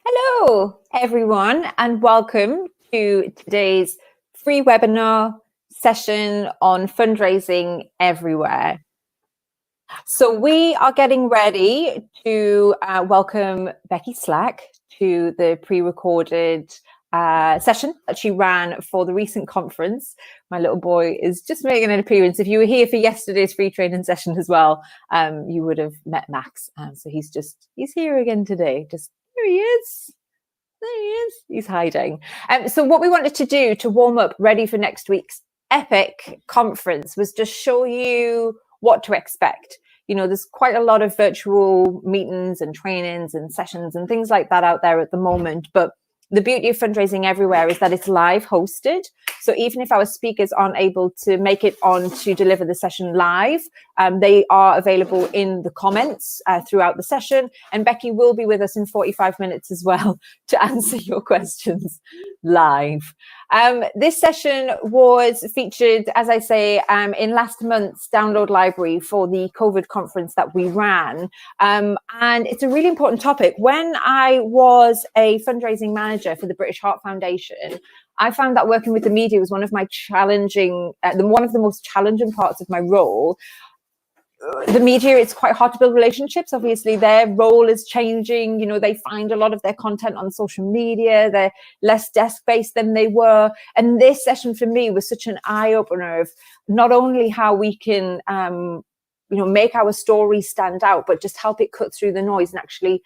Hello, everyone, and welcome to today's free webinar session on fundraising everywhere. So we are getting ready to welcome Becky Slack to the pre-recorded session that she ran for the recent conference. My little boy is just making an appearance. If you were here for yesterday's free training session as well, you would have met Max. So he's here again today. Here he is. There he is. He's hiding. So what we wanted to do to warm up, ready for next week's epic conference, was just show you what to expect. You know, there's quite a lot of virtual meetings and trainings and sessions and things like that out there at the moment. But the beauty of fundraising everywhere is that it's live hosted. So even if our speakers aren't able to make it on to deliver the session live, they are available in the comments throughout the session. And Becky will be with us in 45 minutes as well to answer your questions live. This session was featured, as I say, in last month's download library for the COVID conference that we ran. And it's a really important topic. When I was a fundraising manager for the British Heart Foundation, I found that working with the media was one of my one of the most challenging parts of my role. The media, it's quite hard to build relationships. Obviously, their role is changing. You know, they find a lot of their content on social media. They're less desk-based than they were. And this session for me was such an eye-opener of not only how we can, make our story stand out, but just help it cut through the noise and actually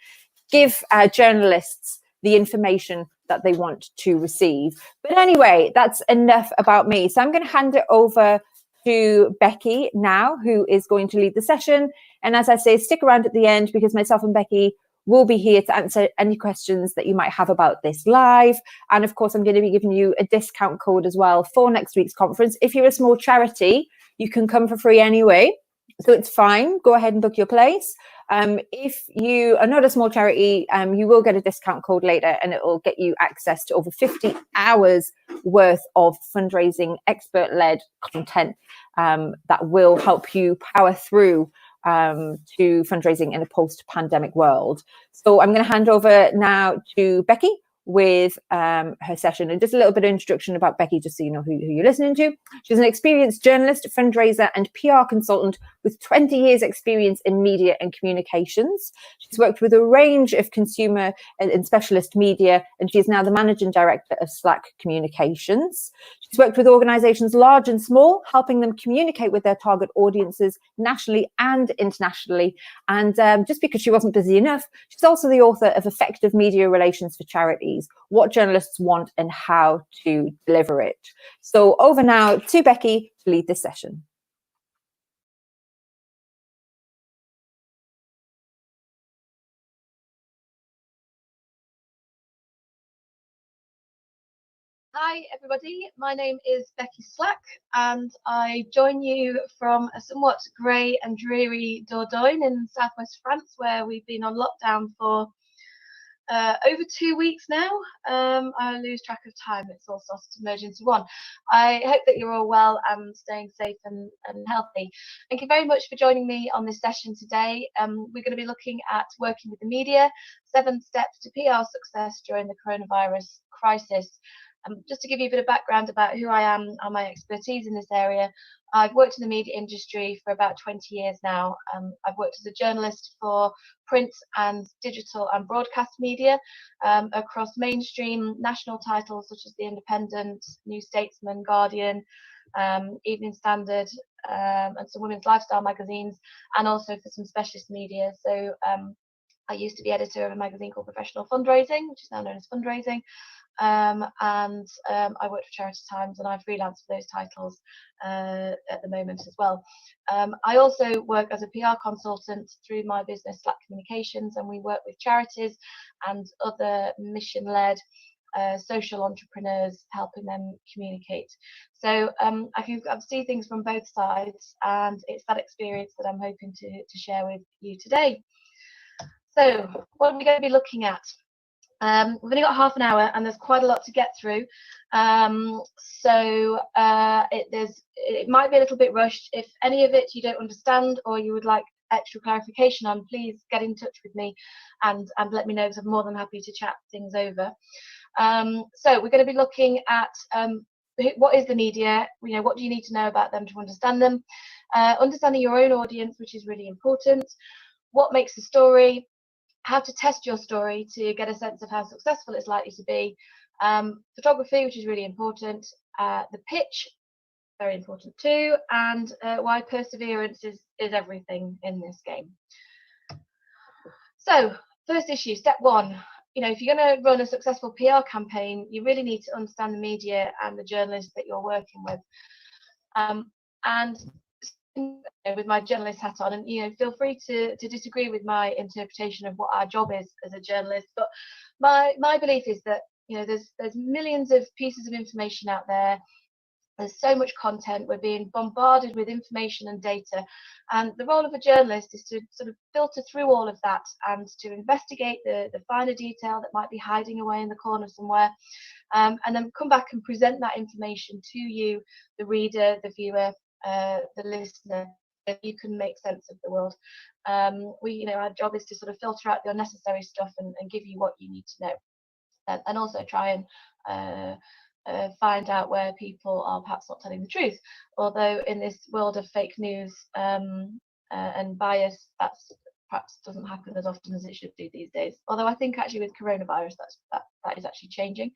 give journalists the information that they want to receive. But anyway, that's enough about me. So I'm going to hand it over to Becky now, who is going to lead the session. And as I say, stick around at the end because myself and Becky will be here to answer any questions that you might have about this live. And of course, I'm going to be giving you a discount code as well for next week's conference. If you're a small charity, you can come for free anyway. So it's fine. Go ahead and book your place. If you are not a small charity, you will get a discount code later and it will get you access to over 50 hours worth of fundraising expert-led content that will help you power through to fundraising in a post-pandemic world. So I'm going to hand over now to Becky with her session, and just a little bit of introduction about Becky, just so you know who you're listening to. She's an experienced journalist, fundraiser, and PR consultant with 20 years experience in media and communications. She's worked with a range of consumer and specialist media, and she is now the managing director of Slack Communications. She's worked with organizations large and small, helping them communicate with their target audiences nationally and internationally. And just because she wasn't busy enough, she's also the author of Effective Media Relations for Charities: What Journalists Want and How to Deliver It. So over now to Becky to lead this session. Hi everybody, my name is Becky Slack and I join you from a somewhat grey and dreary Dordogne in southwest France, where we've been on lockdown for over 2 weeks now. I lose track of time, it's all started to merge into one. I hope that you're all well and staying safe and healthy. Thank you very much for joining me on this session today. We're going to be looking at working with the media, 7 steps to PR success during the coronavirus crisis. Just to give you a bit of background about who I am and my expertise in this area, I've worked in the media industry for about 20 years now. I've worked as a journalist for print and digital and broadcast media across mainstream national titles such as The Independent, New Statesman, Guardian, Evening Standard, and some women's lifestyle magazines, and also for some specialist media. So I used to be editor of a magazine called Professional Fundraising, which is now known as Fundraising. I worked for Charity Times and I freelance for those titles at the moment as well. I also work as a PR consultant through my business Slack Communications, and we work with charities and other mission-led social entrepreneurs, helping them communicate. So I can see things from both sides, and it's that experience that I'm hoping to share with you today. So what are we going to be looking at? We've only got half an hour and there's quite a lot to get through. It might be a little bit rushed. If any of it you don't understand or you would like extra clarification on, please get in touch with me and let me know, because I'm more than happy to chat things over. So we're going to be looking at what is the media, what do you need to know about them to understand them, understanding your own audience, which is really important, what makes a story, how to test your story to get a sense of how successful it's likely to be, photography, which is really important, the pitch, very important too, and why perseverance is everything in this game. So first issue, step one, if you're going to run a successful PR campaign, you really need to understand the media and the journalists that you're working with. And with my journalist hat on, and feel free to disagree with my interpretation of what our job is as a journalist, but my belief is that there's millions of pieces of information out there. There's so much content, we're being bombarded with information and data, and the role of a journalist is to sort of filter through all of that and to investigate the finer detail that might be hiding away in the corner somewhere, and then come back and present that information to you, the reader, the viewer, the listener, so you can make sense of the world. Our job is to sort of filter out the unnecessary stuff and give you what you need to know, and also try and find out where people are perhaps not telling the truth. Although in this world of fake news and bias, that perhaps doesn't happen as often as it should do these days. Although I think actually with coronavirus, that is actually changing.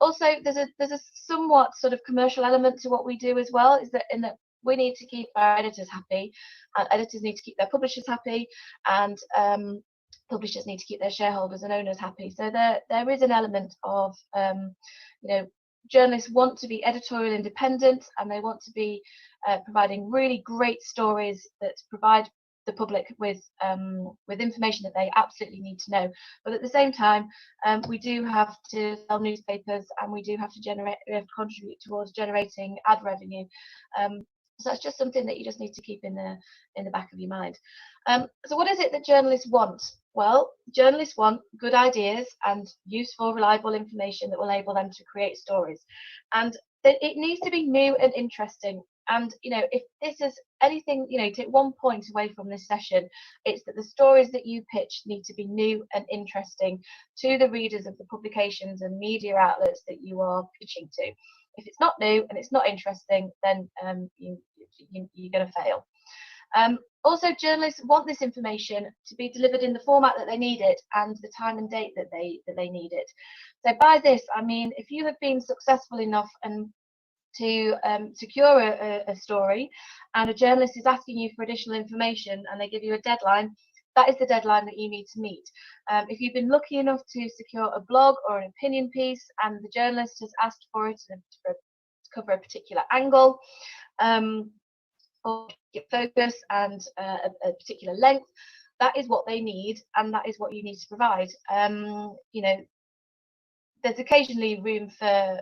Also, there's a somewhat sort of commercial element to what we do as well, is that we need to keep our editors happy, and editors need to keep their publishers happy, and publishers need to keep their shareholders and owners happy. So there is an element of journalists want to be editorial independent, and they want to be providing really great stories that provide the public with information that they absolutely need to know. But at the same time, we do have to sell newspapers, and we do have to contribute towards generating ad revenue. So that's just something that you just need to keep in the back of your mind. So what is it that journalists want? Well, journalists want good ideas and useful, reliable information that will enable them to create stories. And it needs to be new and interesting. And, if this is anything, take one point away from this session, it's that the stories that you pitch need to be new and interesting to the readers of the publications and media outlets that you are pitching to. If it's not new and it's not interesting, then you're going to fail. Also, journalists want this information to be delivered in the format that they need it and the time and date that they need it. So by this, I mean, if you have been successful enough to secure a story, and a journalist is asking you for additional information and they give you a deadline, that is the deadline that you need to meet. If you've been lucky enough to secure a blog or an opinion piece and the journalist has asked for it to cover a particular angle, or focus and a particular length, that is what they need, and that is what you need to provide. There's occasionally room for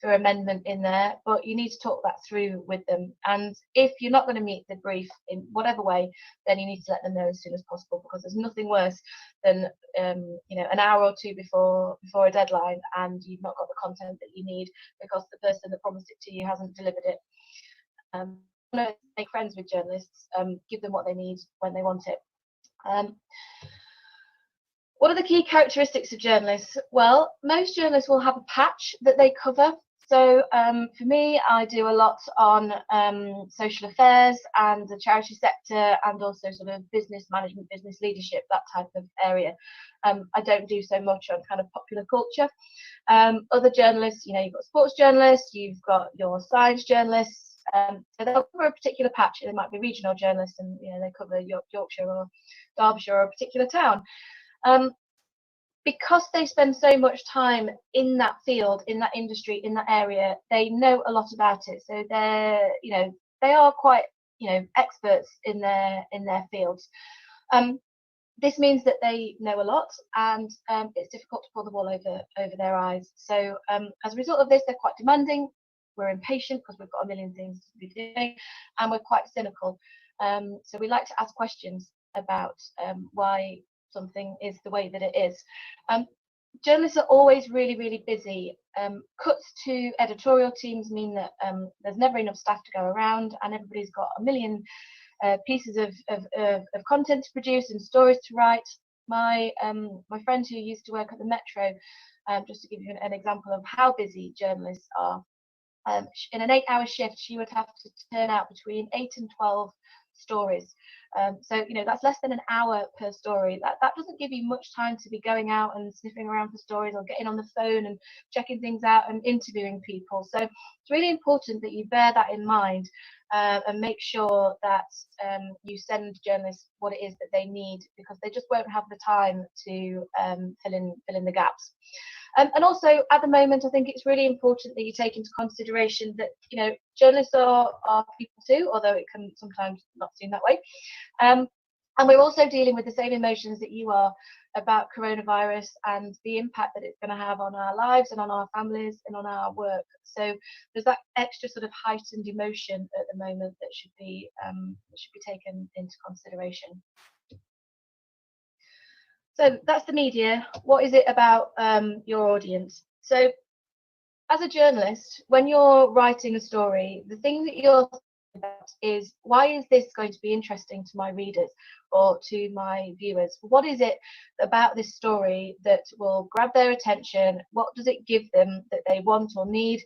amendment in there, but you need to talk that through with them. And if you're not going to meet the brief in whatever way, then you need to let them know as soon as possible, because there's nothing worse than an hour or two before a deadline and you've not got the content that you need because the person that promised it to you hasn't delivered it. Make friends with journalists, give them what they need when they want it. What are the key characteristics of journalists? Well, most journalists will have a patch that they cover. So for me, I do a lot on social affairs and the charity sector, and also sort of business management, business leadership, that type of area. I don't do so much on kind of popular culture. Other journalists, you've got sports journalists, you've got your science journalists. So they'll cover a particular patch. They might be regional journalists, and they cover Yorkshire or Derbyshire or a particular town. Because they spend so much time in that field, in that industry, in that area, they know a lot about it. So they are quite experts in their fields. This means that they know a lot, and it's difficult to pull the wool over their eyes. So as a result of this, they're quite demanding. We're impatient because we've got a million things to be doing, and we're quite cynical. So we like to ask questions about why something is the way that it is. Journalists are always really, really busy. Cuts to editorial teams mean that there's never enough staff to go around, and everybody's got a million pieces of content to produce and stories to write. My friend who used to work at the Metro, just to give you an example of how busy journalists are, in an 8-hour shift, she would have to turn out between 8 and 12 stories. So, that's less than an hour per story. That doesn't give you much time to be going out and sniffing around for stories or getting on the phone and checking things out and interviewing people. So it's really important that you bear that in mind and make sure that you send journalists what it is that they need, because they just won't have the time to fill in the gaps. And also, at the moment, I think it's really important that you take into consideration that, journalists are people too, although it can sometimes not seem that way. And we're also dealing with the same emotions that you are about coronavirus and the impact that it's going to have on our lives and on our families and on our work. So there's that extra sort of heightened emotion at the moment that should be taken into consideration. So that's the media. What is it about your audience? So as a journalist, when you're writing a story, the thing that you're thinking about is, why is this going to be interesting to my readers or to my viewers? What is it about this story that will grab their attention? What does it give them that they want or need?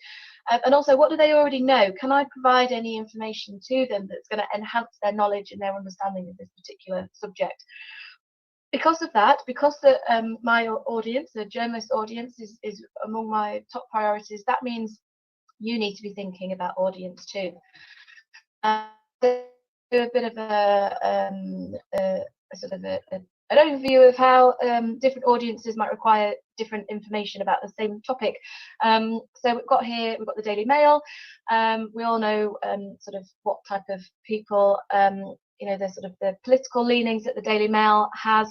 And also, what do they already know? Can I provide any information to them that's going to enhance their knowledge and their understanding of this particular subject? Because of that, because my audience, the journalist audience, is among my top priorities, that means you need to be thinking about audience too. A bit of an overview of how different audiences might require different information about the same topic. So we've got the Daily Mail. We all know sort of what type of people, the political leanings that the Daily Mail has.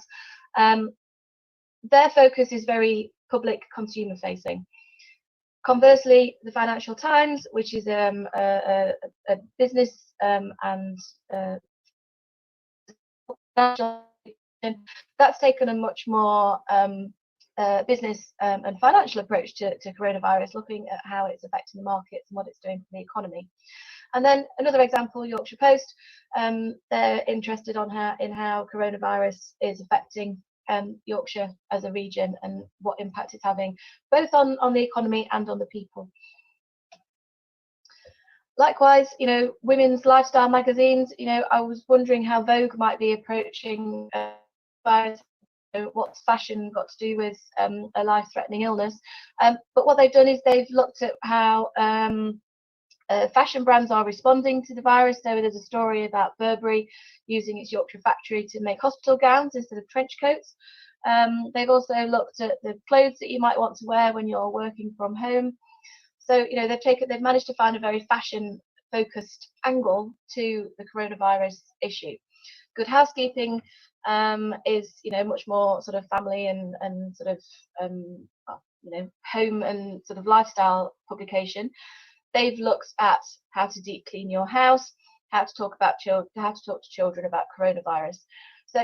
Their focus is very public, consumer facing. Conversely, the Financial Times, which is a business and that's taken a much more business and financial approach to coronavirus, looking at how it's affecting the markets and what it's doing for the economy. And then another example, Yorkshire Post, they're interested in how coronavirus is affecting Yorkshire as a region and what impact it's having both on the economy and on the people. Likewise, women's lifestyle magazines, I was wondering how Vogue might be approaching virus. What's fashion got to do with a life-threatening illness? But what they've done is they've looked at how fashion brands are responding to the virus. So there's a story about Burberry using its Yorkshire factory to make hospital gowns instead of trench coats. They've also looked at the clothes that you might want to wear when you're working from home. So they've managed to find a very fashion-focused angle to the coronavirus issue. Good Housekeeping is much more sort of family and sort of home and sort of lifestyle publication. They've looked at how to deep clean your house, how to talk to children about coronavirus. So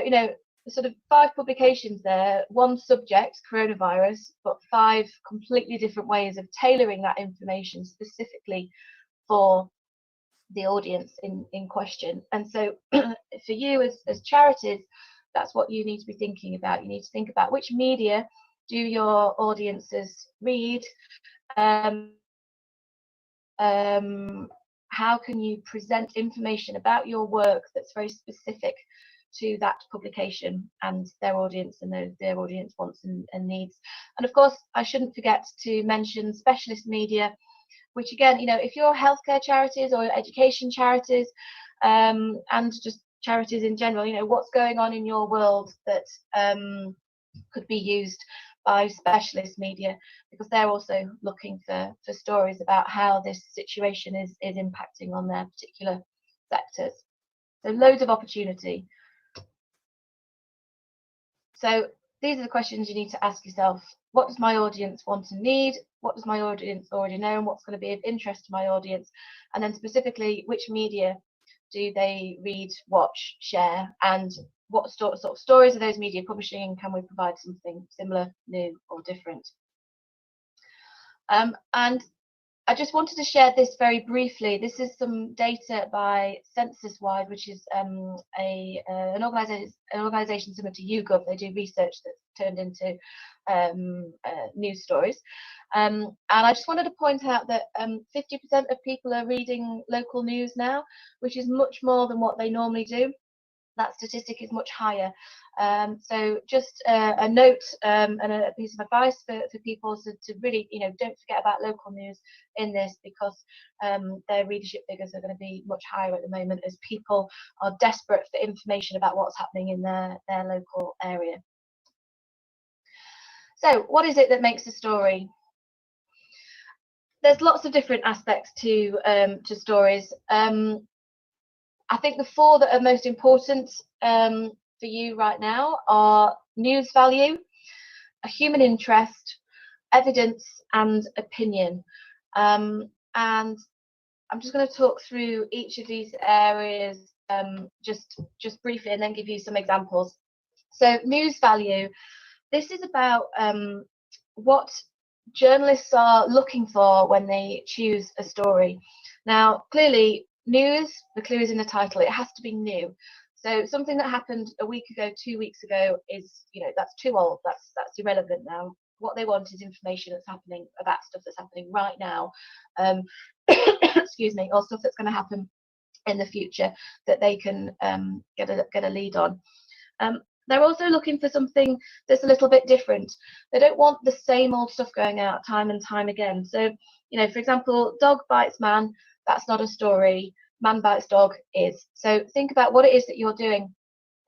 sort of 5 publications there, one subject, coronavirus, but 5 completely different ways of tailoring that information specifically for the audience in question. And so for you as charities, that's what you need to be thinking about. You need to think about which media do your audiences read. How can you present information about your work that's very specific to that publication and their audience and their audience wants and needs. And of course, I shouldn't forget to mention specialist media, which again, if you're healthcare charities or education charities and just charities in general, what's going on in your world that could be used by specialist media, because they're also looking for stories about how this situation is impacting on their particular sectors. So loads of opportunity. So these are the questions you need to ask yourself. What does my audience want and need? What does my audience already know? And what's going to be of interest to my audience? And then specifically, which media do they read, watch, share? And what sort of stories are those media publishing? And can we provide something similar, new, or different? And I just wanted to share this very briefly. This is some data by Censuswide, which is an organisation similar to YouGov. They do research that's turned into news stories. And I just wanted to point out that 50% of people are reading local news now, which is much more than what they normally do. That statistic is much higher. So just a note and a piece of advice for people to really, don't forget about local news in this, because their readership figures are going to be much higher at the moment as people are desperate for information about what's happening in their local area. So what is it that makes a story? There's lots of different aspects to stories. I think the four that are most important for you right now are news value, a human interest, evidence, and opinion. And I'm just going to talk through each of these areas just briefly, and then give you some examples. So news value, this is about what journalists are looking for when they choose a story. Now, clearly, news, the clue is in the title, it has to be new. So something that happened a week ago, 2 weeks ago is, that's too old, that's irrelevant now. What they want is information that's happening about stuff that's happening right now, excuse me, or stuff that's going to happen in the future that they can get a lead on. They're also looking for something that's a little bit different. They don't want the same old stuff going out time and time again. So, for example, dog bites man, that's not a story. Man bites dog is. So think about what it is that you're doing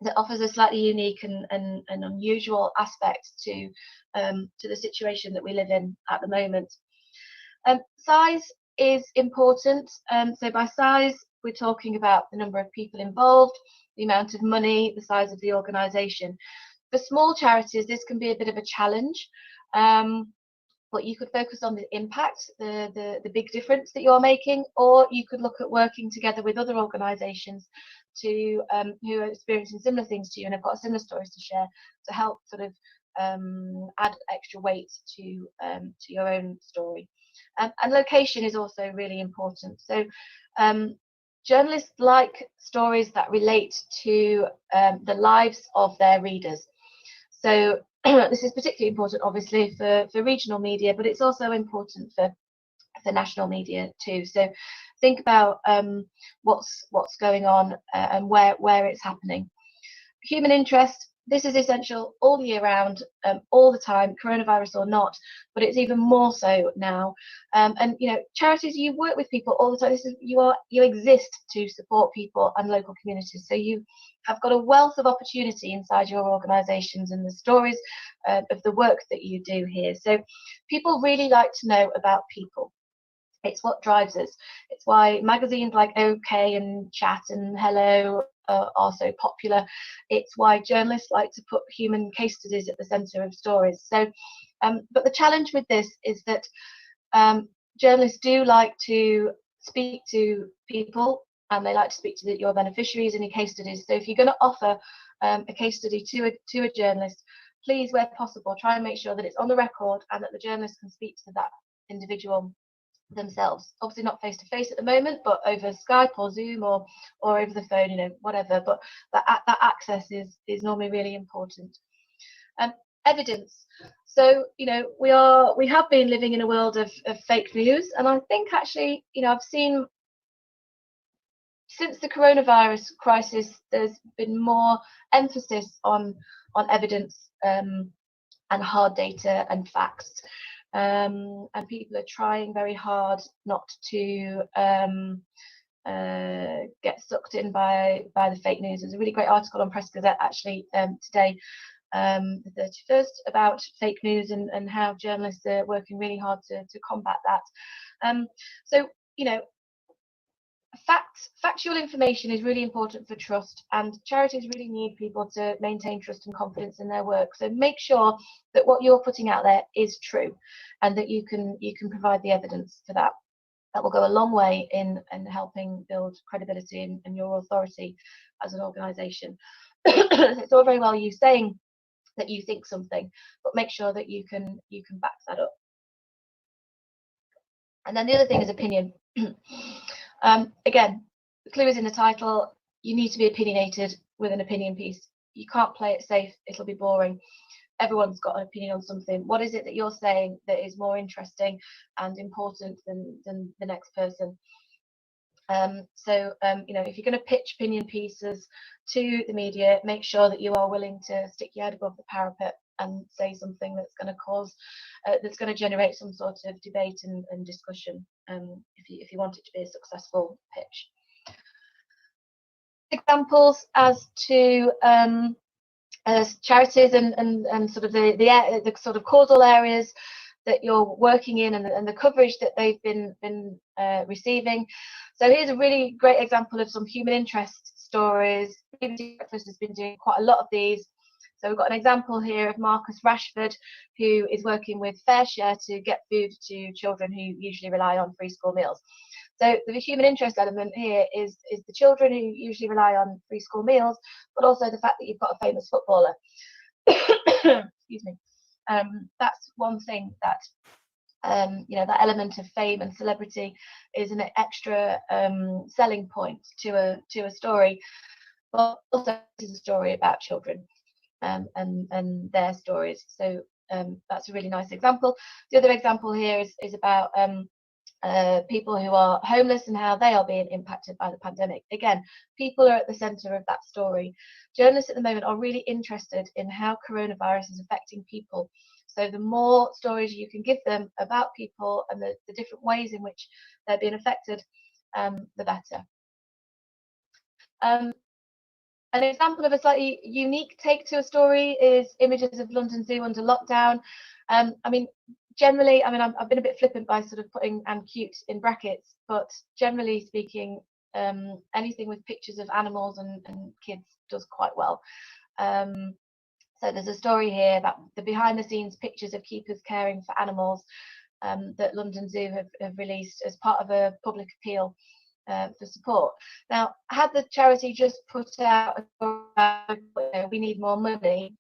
that offers a slightly unique and unusual aspect to the situation that we live in at the moment. Size is important. So by size, we're talking about the number of people involved, the amount of money, the size of the organisation. For small charities, this can be a bit of a challenge, but you could focus on the impact, the big difference that you're making, or you could look at working together with other organisations who are experiencing similar things to you and have got similar stories to share, to help sort of add extra weight to your own story. And location is also really important. So journalists like stories that relate to the lives of their readers. So this is particularly important, obviously, for regional media, but it's also important for national media too. So think about what's going on and where it's happening. Human interest. This is essential all year round, all the time, coronavirus or not, but it's even more so now. And charities, you work with people all the time. You exist to support people and local communities. So you have got a wealth of opportunity inside your organisations and the stories of the work that you do here. So people really like to know about people. It's what drives us. It's why magazines like OK and Chat and Hello are so popular. It's why journalists like to put human case studies at the centre of stories. So, but the challenge with this is that journalists do like to speak to people, and they like to speak to your beneficiaries and your case studies. So if you're going to offer a case study to a journalist, please, where possible, try and make sure that it's on the record and that the journalist can speak to that individual themselves. Obviously not face to face at the moment, but over Skype or Zoom or over the phone, whatever. But that access is normally really important. Evidence. So we have been living in a world of fake news, and I think actually I've seen since the coronavirus crisis there's been more emphasis on evidence and hard data and facts. And people are trying very hard not to get sucked in by the fake news. There's a really great article on Press Gazette actually today, the 31st, about fake news and how journalists are working really hard to combat that. So factual information is really important for trust, and charities really need people to maintain trust and confidence in their work. So make sure that what you're putting out there is true, and that you can provide the evidence for that. That will go a long way in helping build credibility and your authority as an organisation. It's all very well you saying that you think something, but make sure that you can back that up. And then the other thing is opinion. Again, the clue is in the title. You need to be opinionated with an opinion piece. You can't play it safe, it'll be boring. Everyone's got an opinion on something. What is it that you're saying that is more interesting and important than the next person? If you're going to pitch opinion pieces to the media, make sure that you are willing to stick your head above the parapet and say something that's going to cause, that's going to generate some sort of debate and discussion, if you want it to be a successful pitch. Examples as to charities and sort of the sort of causal areas that you're working in and the coverage that they've been receiving. So here's a really great example of some human interest stories. BBC Breakfast has been doing quite a lot of these. So we've got an example here of Marcus Rashford, who is working with FareShare to get food to children who usually rely on free school meals. So the human interest element here is the children who usually rely on free school meals, but also the fact that you've got a famous footballer. Excuse me. That's one thing that that element of fame and celebrity is an extra selling point to a story. But also, this is a story about children and their stories. So that's a really nice example. The other example here is about people who are homeless and how they are being impacted by the pandemic. Again, people are at the centre of that story. Journalists at the moment are really interested in how coronavirus is affecting people. So the more stories you can give them about people and the different ways in which they're being affected, the better. An example of a slightly unique take to a story is images of London Zoo under lockdown. Generally, I've been a bit flippant by sort of putting "and cute" in brackets, but generally speaking, anything with pictures of animals and kids does quite well. So there's a story here about the behind-the-scenes pictures of keepers caring for animals that London Zoo have released as part of a public appeal for support. Now, had the charity just put out we need more money,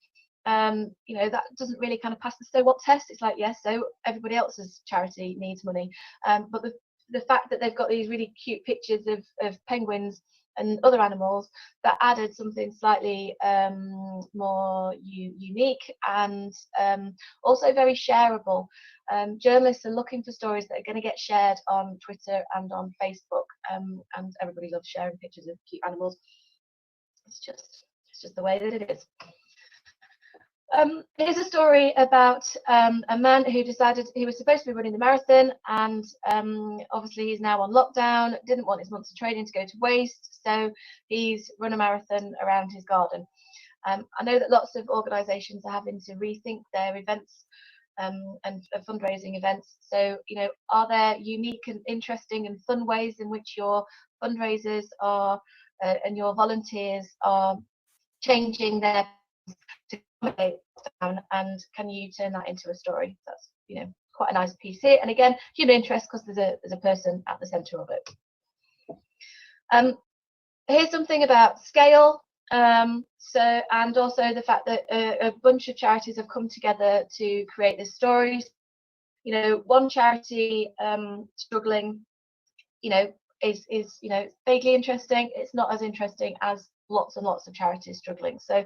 that doesn't really kind of pass the so what test. It's like, yes, so everybody else's charity needs money, but the fact that they've got these really cute pictures of penguins and other animals, that added something slightly more unique and also very shareable. Journalists are looking for stories that are going to get shared on Twitter and on Facebook, and everybody loves sharing pictures of cute animals. It's just the way that it is. Here's a story about a man who decided he was supposed to be running the marathon, and obviously he's now on lockdown, didn't want his months of training to go to waste, so he's run a marathon around his garden. I know that lots of organisations are having to rethink their events and fundraising events. So, are there unique and interesting and fun ways in which your fundraisers are and your volunteers are changing their to accommodate down, and can you turn that into a story? That's quite a nice piece here, and again, human interest because there's a person at the centre of it. Here's something about scale, and also the fact that a bunch of charities have come together to create this story. One charity struggling, is vaguely interesting. It's not as interesting as lots and lots of charities struggling. So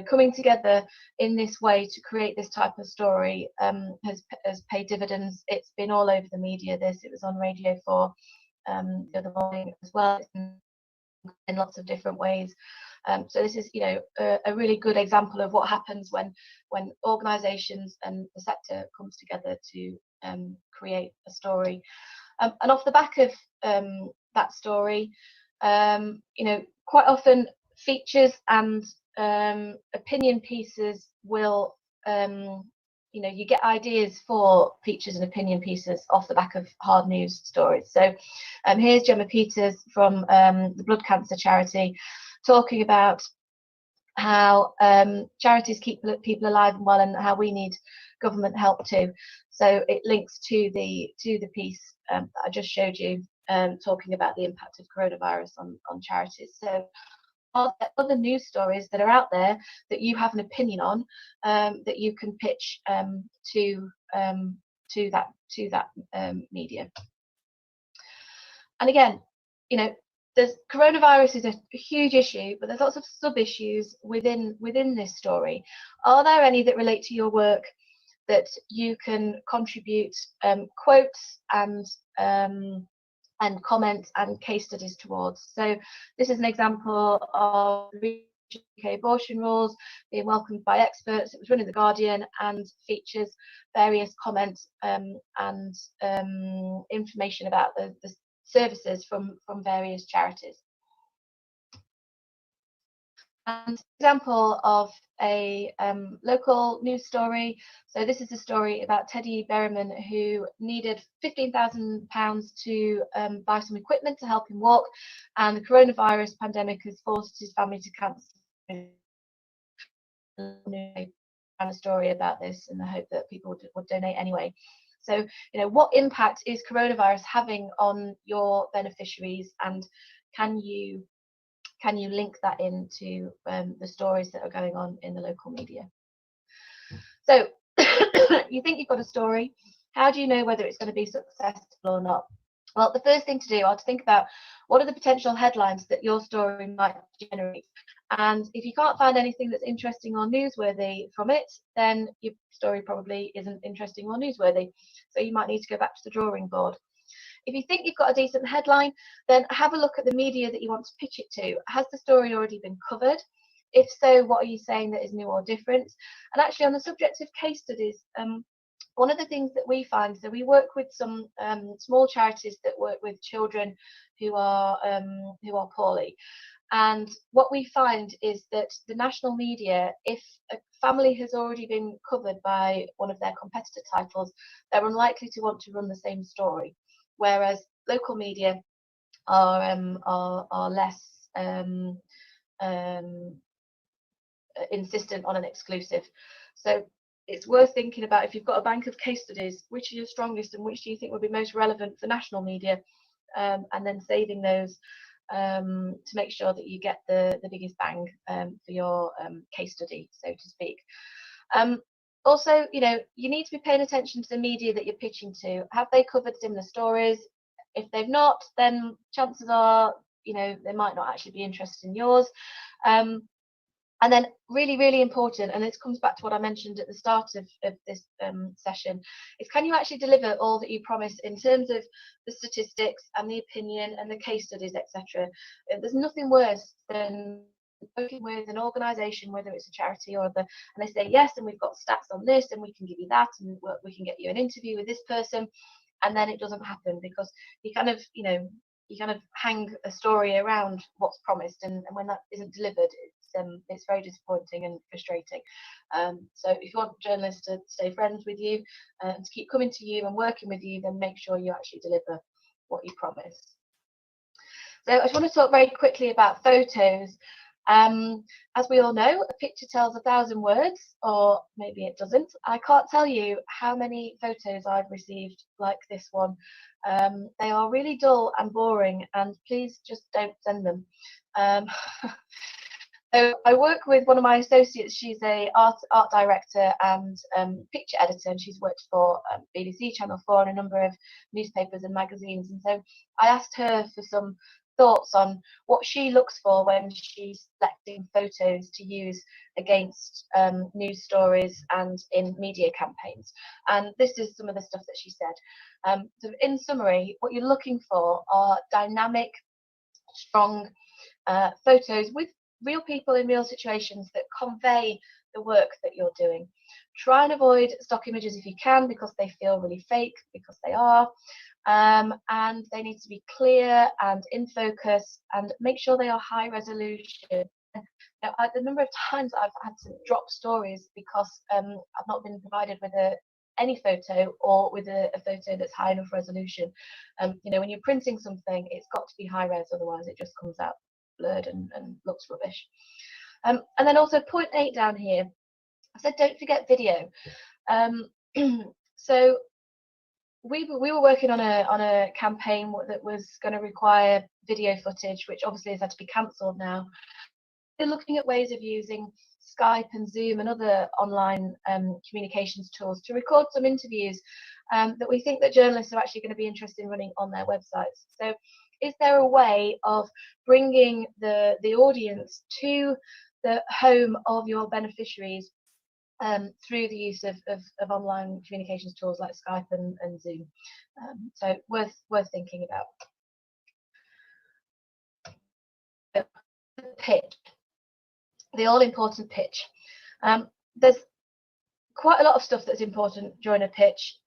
coming together in this way to create this type of story has paid dividends. It's been all over the media. It was on Radio 4 the other morning as well, in lots of different ways. So this is a really good example of what happens when organisations and the sector comes together to create a story. And off the back of that story, quite often features and opinion pieces will, you get ideas for features and opinion pieces off the back of hard news stories. So here's Gemma Peters from the blood cancer charity talking about how charities keep people alive and well, and how we need government help too. So it links to the piece that I just showed you, talking about the impact of coronavirus on charities. So are there other news stories that are out there that you have an opinion on, that you can pitch to to that media. And again, there's coronavirus is a huge issue, but there's lots of sub issues within this story. Are there any that relate to your work that you can contribute quotes and comments and case studies towards? So this is an example of the UK abortion rules being welcomed by experts. It was run in The Guardian and features various comments and information about the services from various charities. And example of a local news story. So this is a story about Teddy Berryman, who needed £15,000 to buy some equipment to help him walk, and the coronavirus pandemic has forced his family to cancel. A story about this in the hope that people would donate anyway. So, what impact is coronavirus having on your beneficiaries, and can you link that into the stories that are going on in the local media? So, you think you've got a story. How do you know whether it's going to be successful or not? Well, the first thing to do is to think about what are the potential headlines that your story might generate. And if you can't find anything that's interesting or newsworthy from it, then your story probably isn't interesting or newsworthy. So you might need to go back to the drawing board. If you think you've got a decent headline, then have a look at the media that you want to pitch it to. Has the story already been covered? If so, what are you saying that is new or different? And actually, on the subject of case studies, one of the things that we find, so we work with some small charities that work with children who are poorly. And what we find is that the national media, if a family has already been covered by one of their competitor titles, they're unlikely to want to run the same story. Whereas local media are less insistent on an exclusive. So it's worth thinking about, if you've got a bank of case studies, which are your strongest and which do you think would be most relevant for national media, and then saving those to make sure that you get the biggest bang for your case study, so to speak. Also, you need to be paying attention to the media that you're pitching to. Have they covered similar stories? If they've not, then chances are, they might not actually be interested in yours. And then really, really important, and this comes back to what I mentioned at the start of this session, is can you actually deliver all that you promise in terms of the statistics and the opinion and the case studies, etc. There's nothing worse than working with an organisation, whether it's a charity or other, and they say, yes, and we've got stats on this, and we can give you that, and we can get you an interview with this person, and then it doesn't happen because you kind of, hang a story around what's promised, and when that isn't delivered, it's very disappointing and frustrating. So if you want journalists to stay friends with you and to keep coming to you and working with you, then make sure you actually deliver what you promise. So I just want to talk very quickly about photos. As we all know, a picture tells 1,000 words, or maybe it doesn't. I can't tell you how many photos I've received like this one. They are really dull and boring, and please just don't send them. So I work with one of my associates. She's a art director and picture editor, and she's worked for BBC, Channel 4, and a number of newspapers and magazines. And so I asked her for some thoughts on what she looks for when she's selecting photos to use against news stories and in media campaigns. And this is some of the stuff that she said. So in summary, what you're looking for are dynamic, strong photos with real people in real situations that convey the work that you're doing. Try and avoid stock images if you can, because they feel really fake, because they are. And they need to be clear and in focus, and make sure they are high resolution. The number of times I've had to drop stories because I've not been provided with any photo, or with a photo that's high enough resolution. When you're printing something, it's got to be high res, otherwise it just comes out blurred and looks rubbish. And then also point 8 down here, I said don't forget video. So we were working on a campaign that was going to require video footage, which obviously has had to be cancelled now. We're looking at ways of using Skype and Zoom and other online communications tools to record some interviews that we think that journalists are actually going to be interested in running on their websites. So is there a way of bringing the audience to the home of your beneficiaries through the use of online communications tools like Skype and Zoom? So worth thinking about. The pitch, the all-important pitch. There's quite a lot of stuff that's important during a pitch,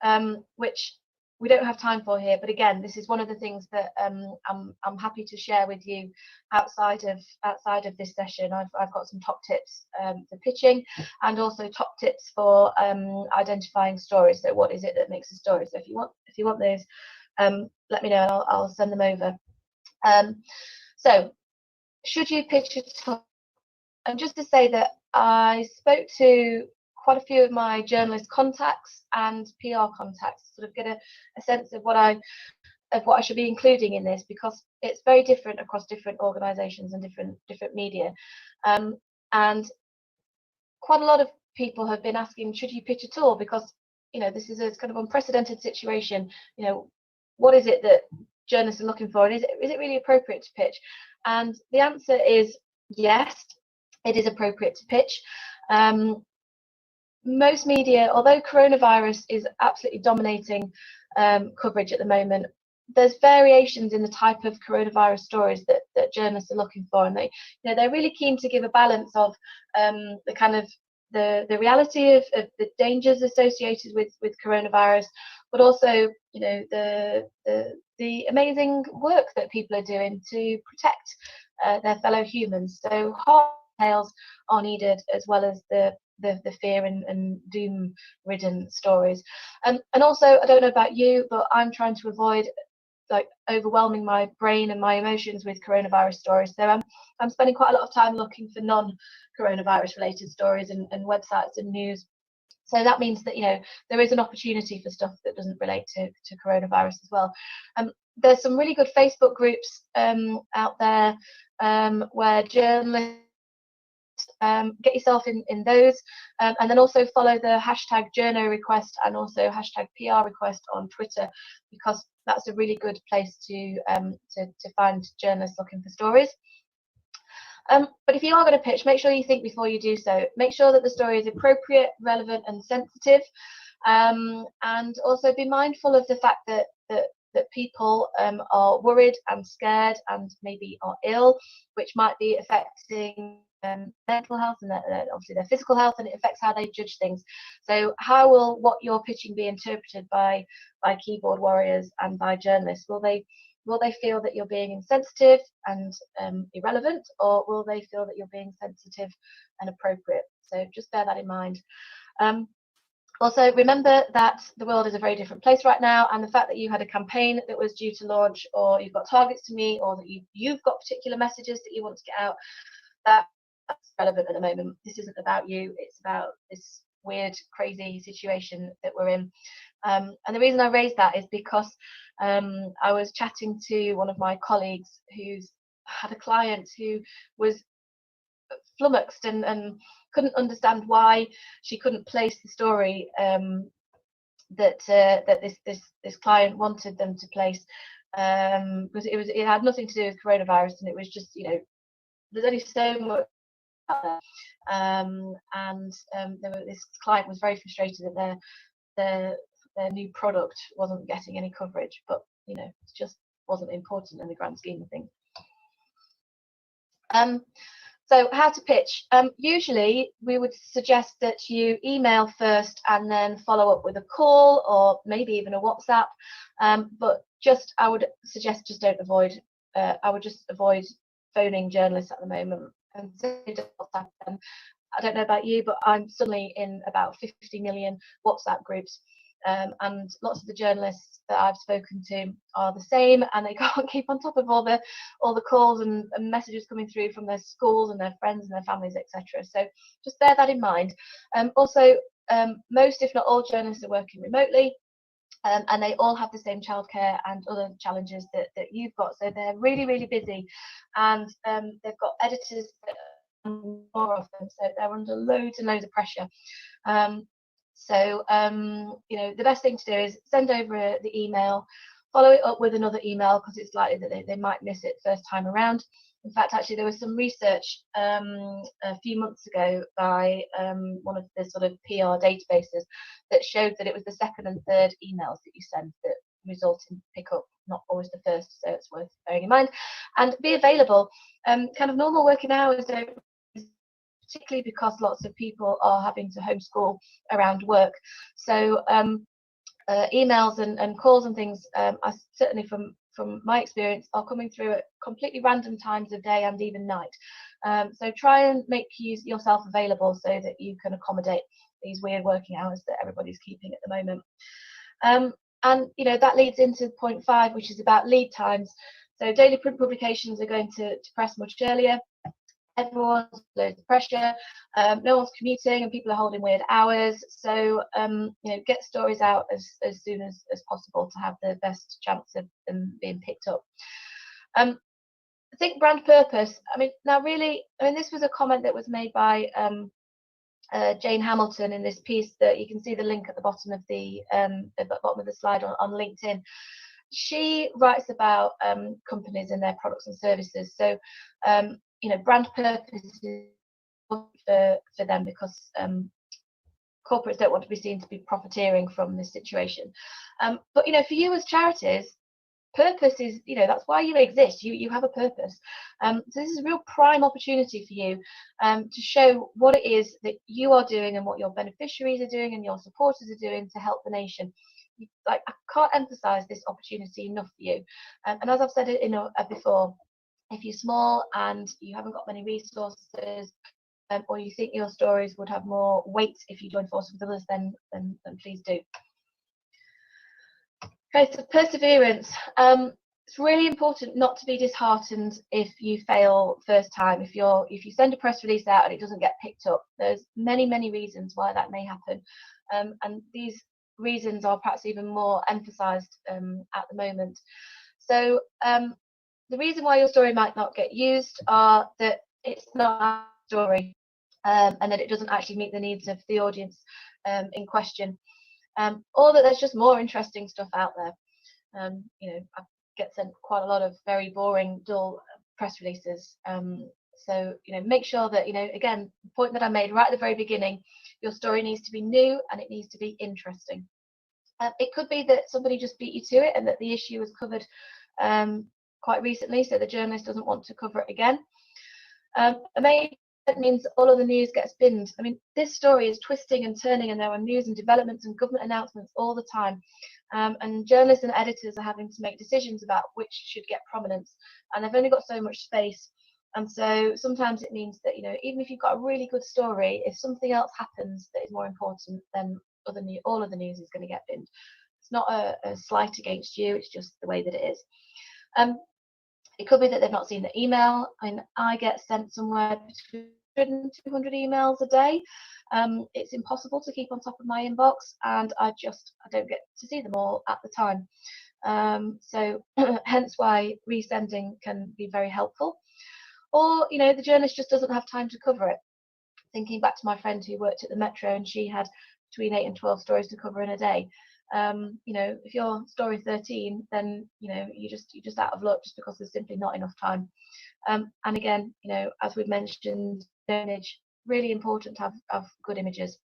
which we don't have time for here. But again, this is one of the things that I'm happy to share with you outside of this session. I've got some top tips for pitching, and also top tips for identifying stories. So what is it that makes a story? So if you want those, let me know, and I'll send them over. So should you pitch at all? And just to say that I spoke to quite a few of my journalist contacts and PR contacts to sort of get a sense of what I should be including in this, because it's very different across different organisations and different media. And quite a lot of people have been asking, should you pitch at all? Because this is a kind of unprecedented situation. What is it that journalists are looking for, and is it really appropriate to pitch? And the answer is yes, it is appropriate to pitch. Most media, although coronavirus is absolutely dominating coverage at the moment, there's variations in the type of coronavirus stories that journalists are looking for, and they're really keen to give a balance of the kind of the reality of the dangers associated with coronavirus, but also the amazing work that people are doing to protect their fellow humans. So hard tales are needed, as well as the fear and doom-ridden stories. And also, I don't know about you, but I'm trying to avoid overwhelming my brain and my emotions with coronavirus stories. So I'm spending quite a lot of time looking for non-coronavirus related stories and websites and news. So that means that there is an opportunity for stuff that doesn't relate to coronavirus as well. There's some really good Facebook groups out there where journalists get yourself in those, and then also follow the hashtag journo request and also hashtag PR request on Twitter, because that's a really good place to find journalists looking for stories. But if you are going to pitch, make sure you think before you do so. Make sure that the story is appropriate, relevant, and sensitive, and also be mindful of the fact that people are worried and scared and maybe are ill, which might be affecting mental health and obviously their physical health, and it affects how they judge things. So how will what you're pitching be interpreted by keyboard warriors and by journalists? Will they feel that you're being insensitive and irrelevant, or will they feel that you're being sensitive and appropriate? So just bear that in mind. Also, remember that the world is a very different place right now, and the fact that you had a campaign that was due to launch, or you've got targets to meet, or that you've got particular messages that you want to get out, that's relevant at the moment. This isn't about you, it's about this weird, crazy situation that we're in. And the reason I raised that is because I was chatting to one of my colleagues who's had a client who was flummoxed and couldn't understand why she couldn't place the story that this client wanted them to place, because it had nothing to do with coronavirus, and it was just there's only so much out there. This client was very frustrated that their new product wasn't getting any coverage, but it just wasn't important in the grand scheme of things. So how to pitch? Usually we would suggest that you email first and then follow up with a call, or maybe even a WhatsApp. But I would suggest I would just avoid phoning journalists at the moment. And I don't know about you, but I'm suddenly in about 50 million WhatsApp groups. And lots of the journalists that I've spoken to are the same, and they can't keep on top of all the calls and messages coming through from their schools and their friends and their families, etc. So just bear that in mind. Also, most, if not all, journalists are working remotely, and they all have the same childcare and other challenges that you've got. So they're really, really busy, and they've got editors that more of them, so they're under loads and loads of pressure. You know, the best thing to do is send over the email, follow it up with another email, because it's likely that they might miss it first time around. In fact, actually, there was some research a few months ago by one of the sort of PR databases that showed that it was the second and third emails that you send that result in pickup, not always the first, so it's worth bearing in mind. And be available. Kind of normal working hours don't, particularly because lots of people are having to homeschool around work. So emails and calls and things, are certainly from my experience, are coming through at completely random times of day and even night. So try and make yourself available so that you can accommodate these weird working hours that everybody's keeping at the moment. And you know, that leads into point 5, which is about lead times. So daily print publications are going to press much earlier. Everyone's loads of pressure, no one's commuting, and people are holding weird hours. So you know, get stories out as soon as possible to have the best chance of them being picked up. I think brand purpose. I mean, now really, I mean, this was a comment that was made by Jane Hamilton in this piece that you can see the link at the bottom of the slide on LinkedIn. She writes about companies and their products and services. So you know, brand purpose is for them because corporates don't want to be seen to be profiteering from this situation. But you know, for you as charities, purpose is, you know, that's why you exist. You have a purpose. So this is a real prime opportunity for you to show what it is that you are doing and what your beneficiaries are doing and your supporters are doing to help the nation. Like, I can't emphasize this opportunity enough for you. And as I've said it before, if you're small and you haven't got many resources, or you think your stories would have more weight if you join forces with others, then please do. Okay, so perseverance. It's really important not to be disheartened if you fail first time. If you send a press release out and it doesn't get picked up, there's many reasons why that may happen, and these reasons are perhaps even more emphasized at the moment. So the reason why your story might not get used are that it's not a story, and that it doesn't actually meet the needs of the audience in question, or that there's just more interesting stuff out there. You know, I get sent quite a lot of very boring, dull press releases. So you know, make sure that, you know, again, the point that I made right at the very beginning, your story needs to be new and it needs to be interesting. It could be that somebody just beat you to it and that the issue was covered quite recently, so the journalist doesn't want to cover it again. Maybe that means all of the news gets binned. I mean, this story is twisting and turning, and there are news and developments and government announcements all the time. And journalists and editors are having to make decisions about which should get prominence, and they've only got so much space. And so sometimes it means that, you know, even if you've got a really good story, if something else happens that is more important, then all of the news is going to get binned. It's not a slight against you, it's just the way that it is. It could be that they've not seen the email. I mean, I get sent somewhere between 100 and 200 emails a day. It's impossible to keep on top of my inbox, and I don't get to see them all at the time. So hence why resending can be very helpful. Or, you know, the journalist just doesn't have time to cover it. Thinking back to my friend who worked at the Metro, and she had between 8 and 12 stories to cover in a day. You know, if you're story 13, then, you know, you're just out of luck, just because there's simply not enough time. And again, you know, as we've mentioned, image, really important to have good images.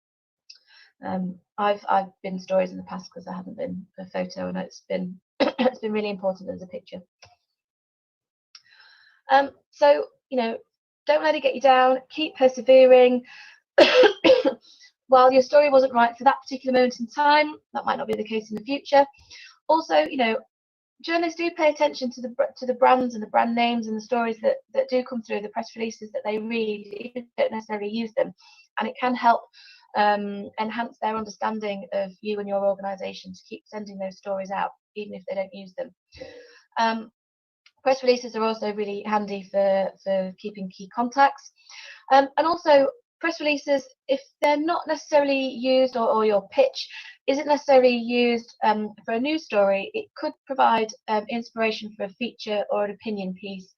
I've been stories in the past because I haven't been a photo, and it's been it's been really important as a picture. So, you know, don't let it get you down. Keep persevering. While your story wasn't right for that particular moment in time, that might not be the case in the future. Also, you know, journalists do pay attention to the brands and the brand names and the stories that do come through, the press releases that they read, even if they don't necessarily use them, and it can help enhance their understanding of you and your organisation to keep sending those stories out, even if they don't use them. Press releases are also really handy for keeping key contacts, and also press releases, if they're not necessarily used, or your pitch isn't necessarily used for a news story, it could provide inspiration for a feature or an opinion piece.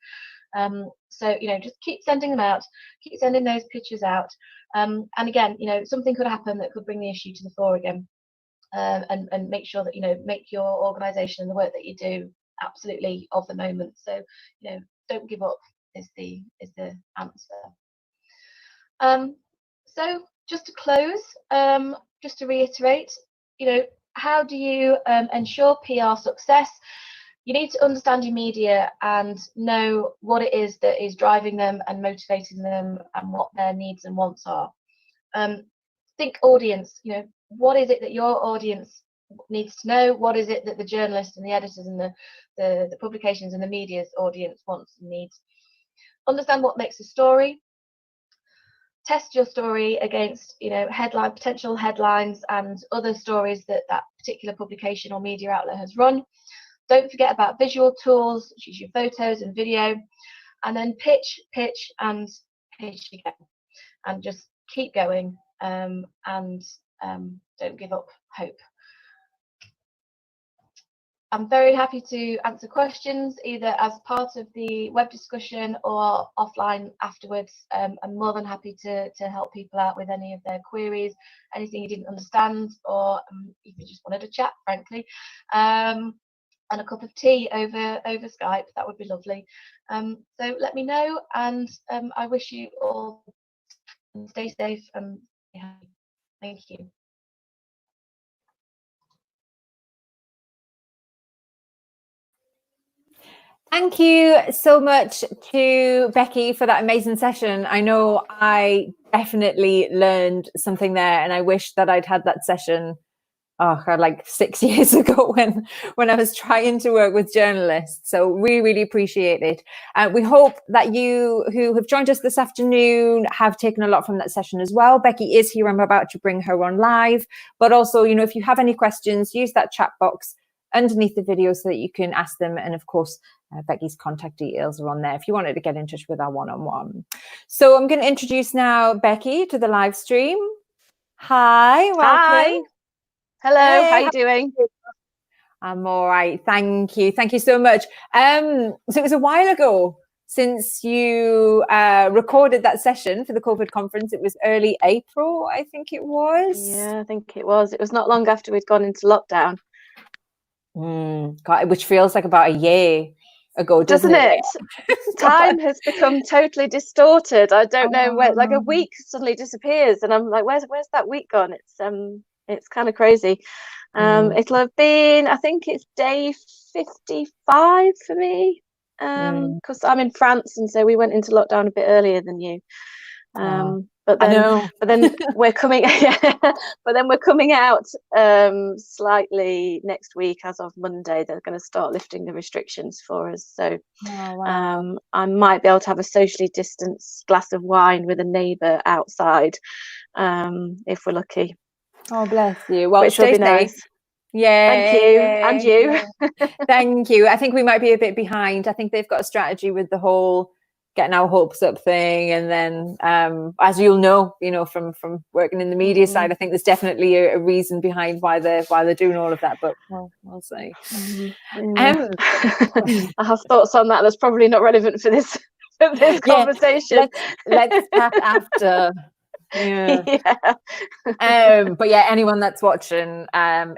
So, just keep sending them out, keep sending those pictures out. And again, something could happen that could bring the issue to the fore again. And make sure that, make your organisation and the work that you do absolutely of the moment. So, don't give up is the answer. So just to close, just to reiterate, how do you ensure PR success? You need to understand your media and know what it is that is driving them and motivating them and what their needs and wants are. Think audience, what is it that your audience needs to know? What is it that the journalists and the editors and the publications and the media's audience wants and needs? Understand what makes a story. Test your story against, potential headlines and other stories that particular publication or media outlet has run. Don't forget about visual tools, which is your photos and video, and then pitch, and pitch again, and just keep going, and don't give up hope. I'm very happy to answer questions either as part of the web discussion or offline afterwards. I'm more than happy to help people out with any of their queries, anything you didn't understand, or if you just wanted to chat, frankly. And a cup of tea over Skype, that would be lovely. So let me know, and I wish you all stay safe and stay happy. Thank you. Thank you so much to Becky for that amazing session. I know I definitely learned something there, and I wish that I'd had that session like 6 years ago when I was trying to work with journalists. So really appreciate it. We hope that you who have joined us this afternoon have taken a lot from that session as well. Becky is here. I'm about to bring her on live. But also, if you have any questions, use that chat box underneath the video so that you can ask them. And of course, Becky's contact details are on there if you wanted to get in touch with our one-on-one. So I'm going to introduce now Becky to the live stream. Hi, welcome. Hi. Hello, hey, how are you doing? I'm all right, thank you so much. So it was a while ago since you recorded that session for the COVID conference. It was early April, I think it was. Yeah, I think it was not long after we'd gone into lockdown. God, which feels like about a year ago, doesn't it? Time has become totally distorted. I don't know where, like a week suddenly disappears, and I'm like, where's that week gone? It's kind of crazy. It'll have been, I think it's day 55 for me, because I'm in France, and so we went into lockdown a bit earlier than you. But then we're coming but then we're coming out slightly next week. As of Monday, they're going to start lifting the restrictions for us, so I might be able to have a socially distanced glass of wine with a neighbour outside, if we're lucky. Oh, bless you. Well, which will be nice. Yeah, thank you. And you. Thank you. I think we might be a bit behind. I think they've got a strategy with the whole getting our hopes up thing, and then as you'll know, from working in the media side, I think there's definitely a reason behind why they're doing all of that, but we'll see. I have thoughts on that. That's probably not relevant for this conversation. Let's chat after. But yeah, anyone that's watching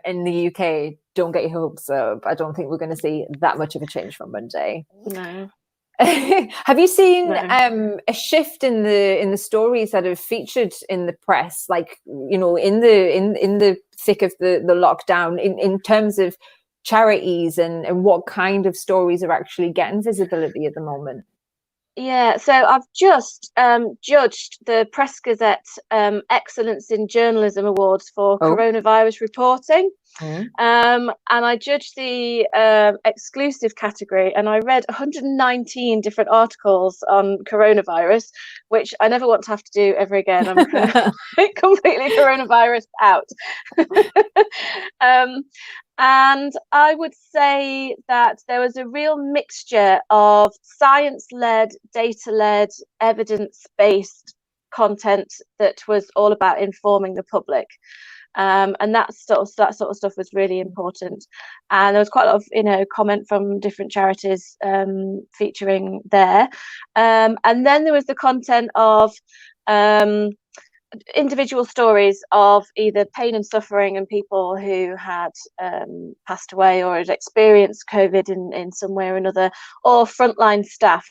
in the UK, don't get your hopes up. I don't think we're going to see that much of a change from Monday. No. Have you seen a shift in the stories that have featured in the press, like in the thick of the lockdown, in terms of charities and what kind of stories are actually getting visibility at the moment? Yeah, so I've just judged the Press Gazette Excellence in Journalism Awards for coronavirus reporting. And I judged the exclusive category, and I read 119 different articles on coronavirus, which I never want to have to do ever again. I'm kind of completely coronavirus out. And I would say that there was a real mixture of science-led, data-led, evidence-based content that was all about informing the public. And that sort of stuff was really important. And there was quite a lot of, you know, comment from different charities featuring there. And then there was the content of individual stories of either pain and suffering and people who had passed away or had experienced COVID in some way or another, or frontline staff.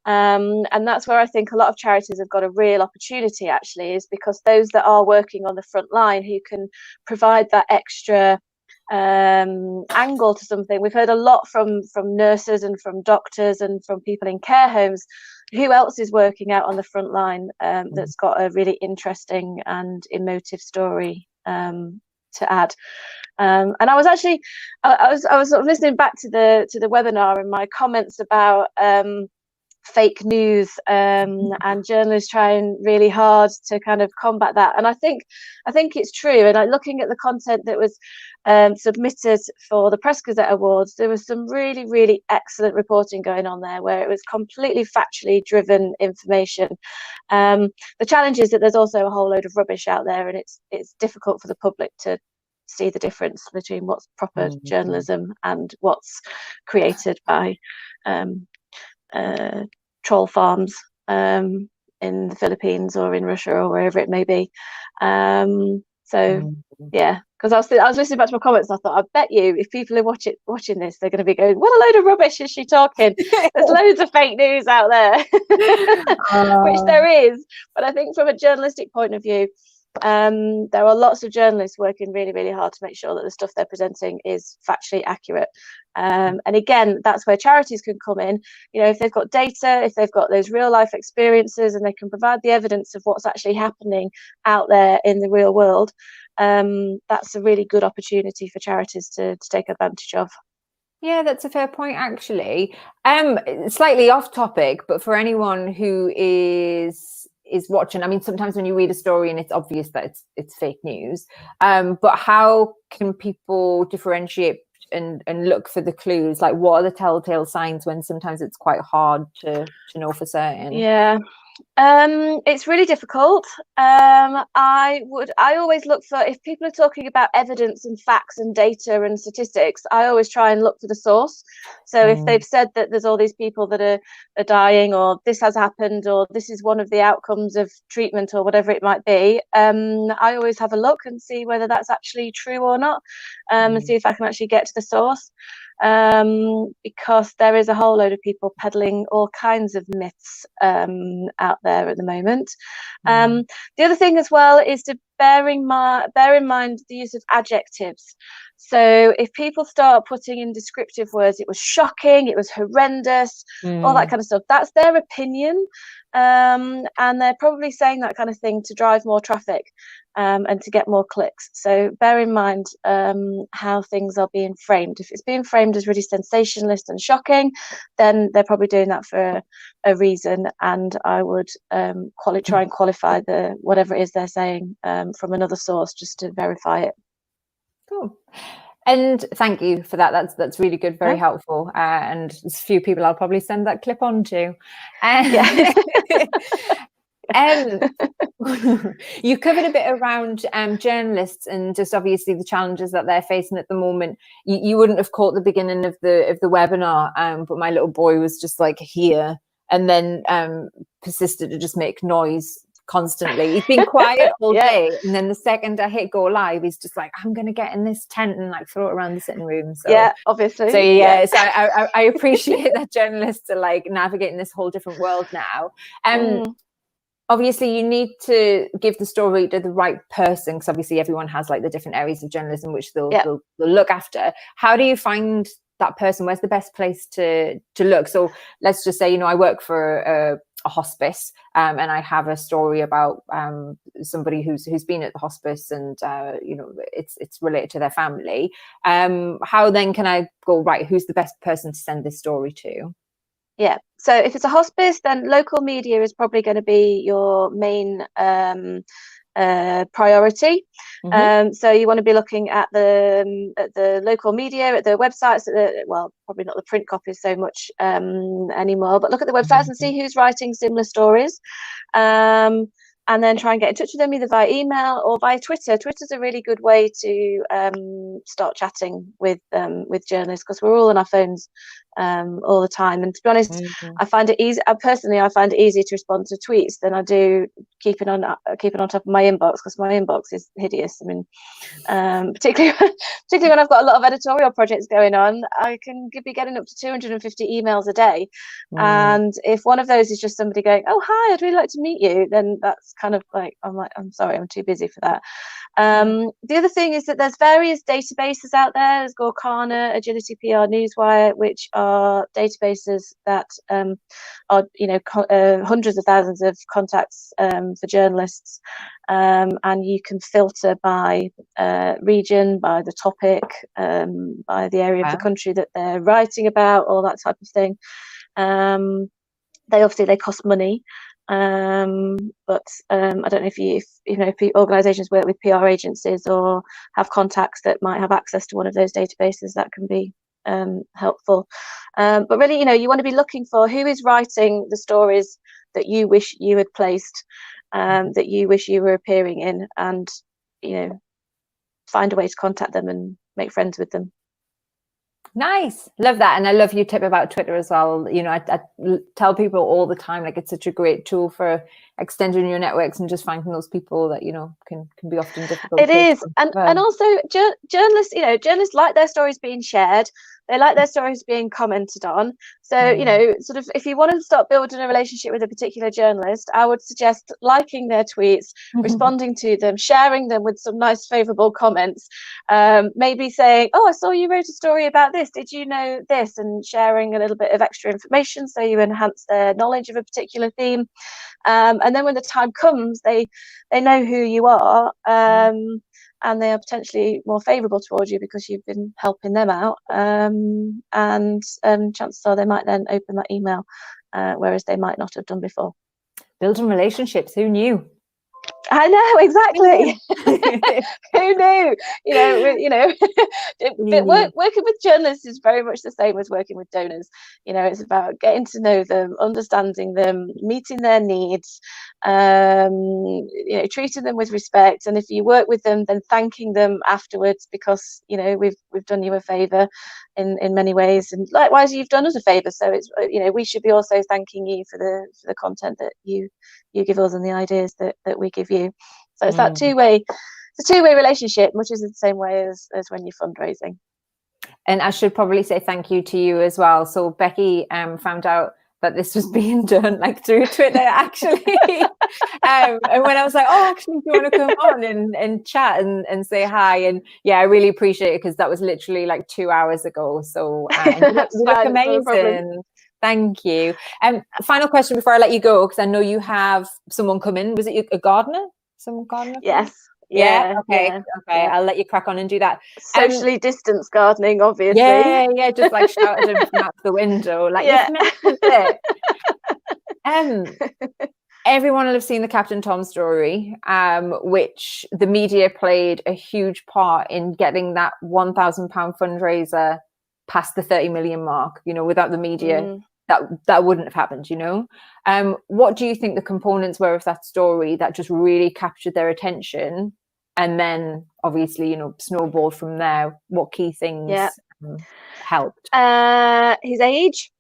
And that's where I think a lot of charities have got a real opportunity, actually, is because those that are working on the front line who can provide that extra angle to something. We've heard a lot from nurses and from doctors and from people in care homes. Who else is working out on the front line that's got a really interesting and emotive story to add? And I was actually, I was sort of listening back to the webinar, and my comments about fake news and journalists trying really hard to kind of combat that. And I think it's true. And looking at the content that was submitted for the Press Gazette Awards, there was some really, really excellent reporting going on there, where it was completely factually driven information. The challenge is that there's also a whole load of rubbish out there, and it's difficult for the public to see the difference between what's proper journalism and what's created by troll farms in the Philippines or in Russia or wherever it may be. So yeah, because I was listening back to my comments, and I thought, I bet you if people are watching this, they're going to be going, what a load of rubbish is she talking? There's loads of fake news out there, which there is. But I think from a journalistic point of view, there are lots of journalists working really, really hard to make sure that the stuff they're presenting is factually accurate. And again, that's where charities can come in. You know, if they've got data, if they've got those real life experiences, and they can provide the evidence of what's actually happening out there in the real world, that's a really good opportunity for charities to take advantage of. Yeah, that's a fair point, actually. Slightly off topic, but for anyone who is watching, I mean, sometimes when you read a story and it's obvious that it's fake news, but how can people differentiate and look for the clues? Like, what are the telltale signs when sometimes it's quite hard to know for certain? Yeah, it's really difficult. I always look for, if people are talking about evidence and facts and data and statistics, I always try and look for the source. So if they've said that there's all these people that are dying, or this has happened, or this is one of the outcomes of treatment, or whatever it might be, I always have a look and see whether that's actually true or not, and see if I can actually get to the source. Because there is a whole load of people peddling all kinds of myths out there at the moment. The other thing as well is to bear in mind the use of adjectives. So if people start putting in descriptive words, it was shocking, it was horrendous, all that kind of stuff, that's their opinion, and they're probably saying that kind of thing to drive more traffic and to get more clicks. So bear in mind how things are being framed. If it's being framed as really sensationalist and shocking, then they're probably doing that for a reason, and I would try and qualify whatever it is they're saying from another source, just to verify it. Cool. And thank you for that. That's really good, very helpful. And there's a few people I'll probably send that clip on to. You covered a bit around journalists and just obviously the challenges that they're facing at the moment. You wouldn't have caught the beginning of the webinar, but my little boy was just like here, and then persisted to just make noise constantly. He's been quiet all day, and then the second I hit go live, he's just like, I'm gonna get in this tent and like throw it around the sitting room. So yeah, obviously. So yeah, so I appreciate that journalists are like navigating this whole different world now. Obviously you need to give the story to the right person, because obviously everyone has like the different areas of journalism which they'll look after. How do you find that person? Where's the best place to look? So let's just say, you know, I work for a hospice, and I have a story about somebody who's been at the hospice, and you know, it's related to their family. How then can I go, right, who's the best person to send this story to? Yeah, so if it's a hospice, then local media is probably going to be your main priority. So you want to be looking at the local media, at the websites, well, probably not the print copies so much anymore, but look at the websites and see who's writing similar stories. and then try and get in touch with them either via email or via Twitter. Twitter's a really good way to start chatting with journalists, because we're all on our phones all the time. And to be honest, I find it easy. Personally, I find it easier to respond to tweets than I do keeping on top of my inbox, because my inbox is hideous. I mean, particularly when I've got a lot of editorial projects going on, I can be getting up to 250 emails a day. And if one of those is just somebody going, "Oh, hi, I'd really like to meet you," then that's kind of like, I'm sorry, I'm too busy for that. The other thing is that there's various databases out there. There's Gorkana, Agility PR, Newswire, which are databases that are, hundreds of thousands of contacts for journalists, and you can filter by region, by the topic, by the area of the country that they're writing about, all that type of thing. They cost money. But I don't know if organisations work with PR agencies or have contacts that might have access to one of those databases, that can be helpful. But really, you want to be looking for who is writing the stories that you wish you had placed, that you wish you were appearing in, and find a way to contact them and make friends with them. Nice. Love that. And I love your tip about Twitter as well. I tell people all the time, like, it's such a great tool for extending your networks and just finding those people that, can be often difficult. It is. And also journalists like their stories being shared. They like their stories being commented on. So, sort of, if you want to start building a relationship with a particular journalist, I would suggest liking their tweets, responding to them, sharing them with some nice favourable comments, maybe saying, "Oh, I saw you wrote a story about this. Did you know this?" And sharing a little bit of extra information so you enhance their knowledge of a particular theme. And then when the time comes, they know who you are. And they are potentially more favourable towards you because you've been helping them out. And chances are they might then open that email, whereas they might not have done before. Building relationships, who knew? I know, exactly. Who knew? Working with journalists is very much the same as working with donors. It's about getting to know them, understanding them, meeting their needs, treating them with respect. And if you work with them, then thanking them afterwards, because we've done you a favour in many ways, and likewise you've done us a favour. So it's we should be also thanking you for the content that you give us and the ideas that we give you. So it's that two-way relationship, much is the same way as when you're fundraising. And I should probably say thank you to you as well. So Becky found out that this was being done through Twitter, actually. And when I was like, "Oh, actually, do you want to come on and chat and say hi?" And yeah, I really appreciate it, because that was literally 2 hours ago. So you look amazing. Thank you. Final question before I let you go, because I know you have someone come in. Was it a gardener? Some gardener? Yes. Yeah. Okay. I'll let you crack on and do that. Socially distanced gardening, obviously. Yeah. Just shouted him from out the window, you've mentioned it. Everyone will have seen the Captain Tom story, which the media played a huge part in getting that £1,000 fundraiser past the 30 million mark. Without the media, that wouldn't have happened. What do you think the components were of that story that just really captured their attention, and then obviously snowballed from there? What key things helped? His age.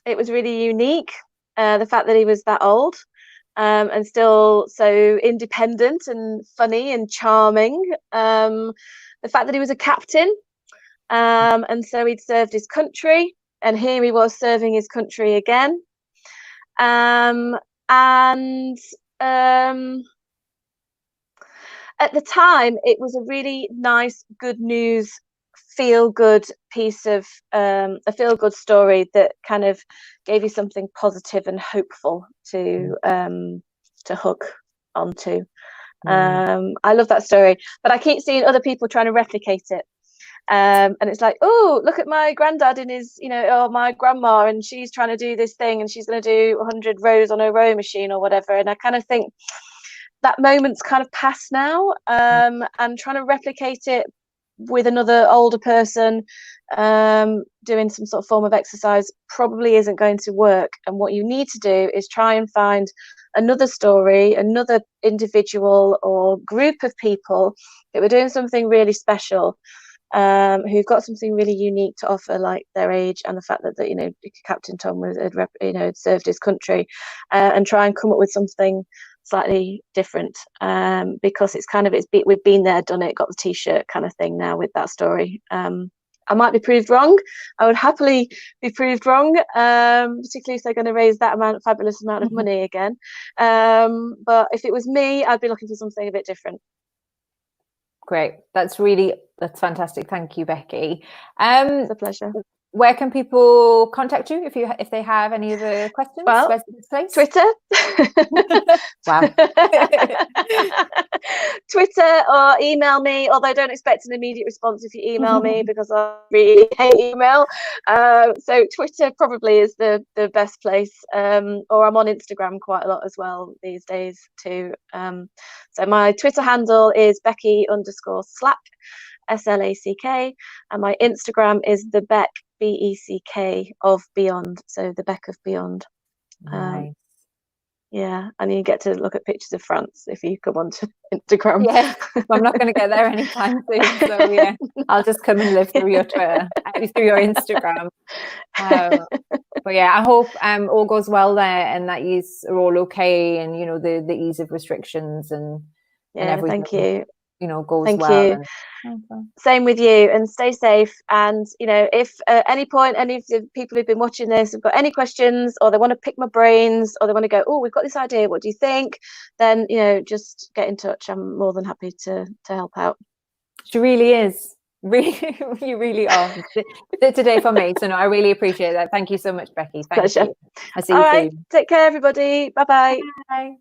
It was really unique. The fact that he was that old, and still so independent and funny and charming. The fact that he was a captain, and so he'd served his country, and here he was serving his country again. And at the time, it was a really nice, good news, feel-good piece of a feel-good story that kind of gave you something positive and hopeful to hook onto. I love that story, but I keep seeing other people trying to replicate it. And it's like, "Oh, look at my granddad and his, or my grandma, and she's trying to do this thing, and she's going to do 100 rows on a rowing machine or whatever." And I kind of think that moment's kind of past now, and trying to replicate it with another older person doing some sort of form of exercise probably isn't going to work. And what you need to do is try and find another story, another individual or group of people that were doing something really special, who've got something really unique to offer, like their age and the fact that you know, Captain Tom had served his country, and try and come up with something slightly different, because we've been there, done it, got the t-shirt kind of thing now with that story. I might be proved wrong. I would happily be proved wrong, particularly if they're going to raise that fabulous amount of money again. But if it was me, I'd be looking for something a bit different. Great. That's fantastic. Thank you, Becky. It's a pleasure. Where can people contact you if they have any other questions? Well, where's the place? Twitter. Wow. Twitter, or email me, although I don't expect an immediate response if you email me, because I really hate email. So Twitter probably is the best place, or I'm on Instagram quite a lot as well these days too. So my Twitter handle is Becky_Slack, SLACK, and my Instagram is the Beck, BECK of Beyond, so the Beck of Beyond. Nice. Yeah, and you get to look at pictures of France if you come onto Instagram. Yeah, I'm not going to get there anytime soon, so yeah, I'll just come and live through your Twitter, through your Instagram. But yeah, I hope all goes well there, and that you are all okay, and you know, the ease of restrictions and everything. Thank you. You know, goes Thank well. you. Same with you, and stay safe. And you know, if at any point any of the people who've been watching this have got any questions, or they want to pick my brains, or they want to go, oh, we've got this idea, what do you think? Then, you know, just get in touch. I'm more than happy to help out. She really is. Really, you really are today for me. So no, I really appreciate that. Thank you so much, Becky. Thank you. I'll see you soon. Take care, everybody. Bye-bye. Bye.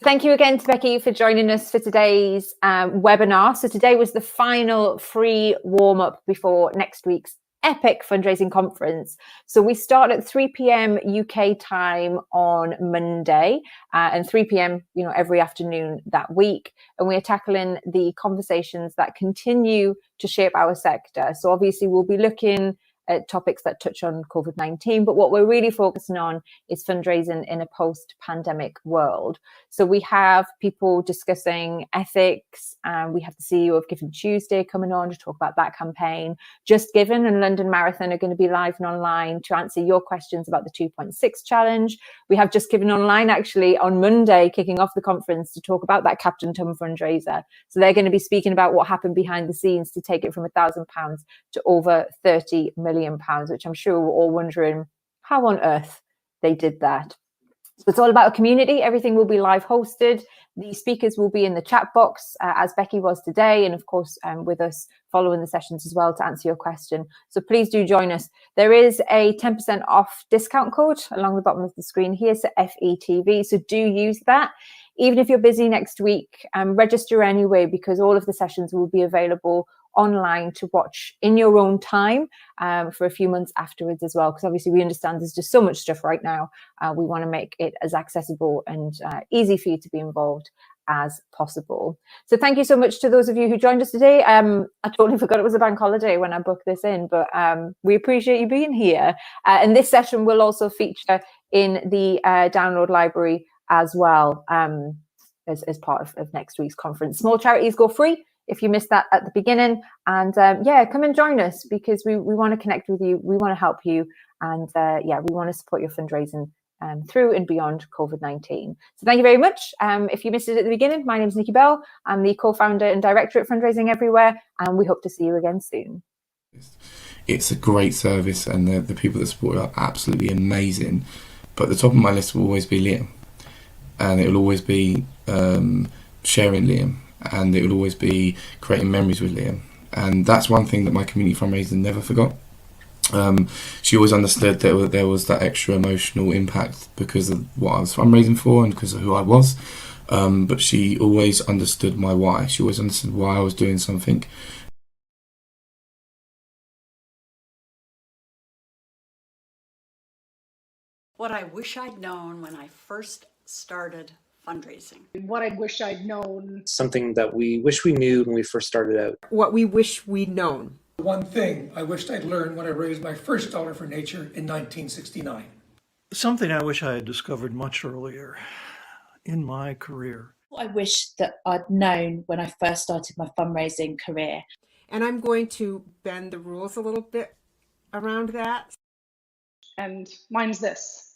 Thank you again to Becky for joining us for today's webinar. So today was the final free warm-up before next week's epic fundraising conference. So we start at 3 p.m. UK time on Monday, and 3 p.m. you know, every afternoon that week. And we are tackling the conversations that continue to shape our sector. So obviously we'll be looking at topics that touch on COVID-19, but what we're really focusing on is fundraising in a post-pandemic world. So we have people discussing ethics, and we have the CEO of Giving Tuesday coming on to talk about that campaign. Just Giving and London Marathon are going to be live and online to answer your questions about the 2.6 challenge. We have Just Giving Online actually on Monday kicking off the conference to talk about that Captain Tom fundraiser. So they're going to be speaking about what happened behind the scenes to take it from £1,000 to over £30 million, which I'm sure we're all wondering how on earth they did that. So it's all about a community. Everything will be live hosted. The speakers will be in the chat box, as Becky was today, and of course with us following the sessions as well to answer your question. So please do join us. There is a 10% off discount code along the bottom of the screen here, so FETV, so do use that. Even if you're busy next week, register anyway, because all of the sessions will be available online to watch in your own time for a few months afterwards as well, because obviously we understand there's just so much stuff right now. We want to make it as accessible and easy for you to be involved as possible. So thank you so much to those of you who joined us today. I totally forgot it was a bank holiday when I booked this in, but we appreciate you being here. And this session will also feature in the download library as well, as part of next week's conference. Small charities go free if you missed that at the beginning. And yeah, come and join us, because we want to connect with you. We want to help you. And yeah, we want to support your fundraising through and beyond COVID-19. So thank you very much. If you missed it at the beginning, my name is Nikki Bell. I'm the co-founder and director at Fundraising Everywhere, and we hope to see you again soon. It's a great service, and the people that support it are absolutely amazing. But the top of my list will always be Liam, and it will always be sharing Liam, and it will always be creating memories with Liam. And that's one thing that my community fundraiser never forgot. She always understood that there was that extra emotional impact because of what I was fundraising for and because of who I was. But she always understood my why. She always understood why I was doing something. What I wish I'd known when I first started fundraising. What I wish I'd known. Something that we wish we knew when we first started out. What we wish we'd known. One thing I wished I'd learned when I raised my first dollar for nature in 1969. Something I wish I had discovered much earlier in my career. I wish that I'd known when I first started my fundraising career. And I'm going to bend the rules a little bit around that. And mine's this: